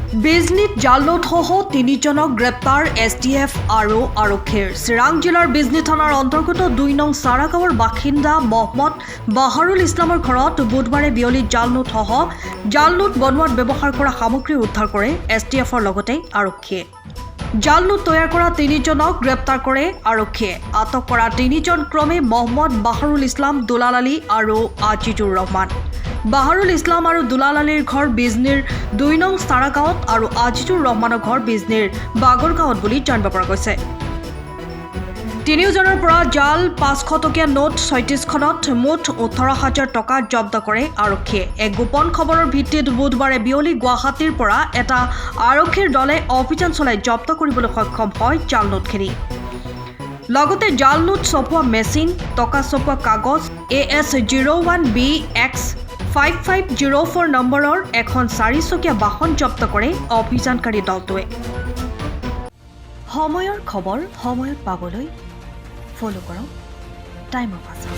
বিজনীত জাল নোটসহ তিনিজনক গ্ৰেপ্তাৰ STF আৰু আৰক্ষীৰ। চিৰাং জিলাৰ বিজনী থানাৰ অন্তৰ্গত ২ নং চাৰাগাঁৱৰ বাসিন্দা মহম্মদ বাহাৰুল ইছলামৰ ঘৰত বুধবাৰে বিয়লি জাল নোটসহ জাল নোট বনোৱাত ব্যৱহাৰ কৰা সামগ্ৰী উদ্ধাৰ কৰে STFৰ লগতে আৰক্ষীয়ে। জাল নোট তৈয়াৰ কৰা তিনিজনক গ্ৰেপ্তাৰ কৰে আৰক্ষীয়ে। আটক কৰা তিনিজন ক্ৰমে মহম্মদ বাহাৰুল ইছলাম, দুলাল আলী আৰু আজিজুৰ ৰহমান। বাহাৰুল ইছলাম আৰু দুলাল আলীৰ ঘৰ বিজনীৰ ২ নং চাৰাগাঁৱত আৰু আজিজুৰ ৰহমানৰ ঘৰ বিজনীৰ বাগৰগাঁৱত বুলি জানিব পৰা গৈছে। তিনিওজনৰ পৰা জাল ৫০০ টকীয়া নোট ৩৬খনত মুঠ ১৮,০০০ টকা জব্দ কৰে আৰক্ষীয়ে। এক গোপন খবৰৰ ভিত্তিত বুধবাৰে বিয়লি গুৱাহাটীৰ পৰা এটা আৰক্ষীৰ দলে অভিযান চলাই জব্দ কৰিবলৈ সক্ষম হয় জাল নোটখিনি। লগতে জাল নোট ছপোৱা মেচিন, টকা ছপোৱা কাগজ, AS01BX5504 নম্বৰৰ এখন ৪চকীয়া বাহন জব্দ কৰে অভিযানকাৰী দলটোৱে। সময়ৰ খবৰ সময়ত পাবলৈ ফ'ল' কৰক টাইম অফ আছাম।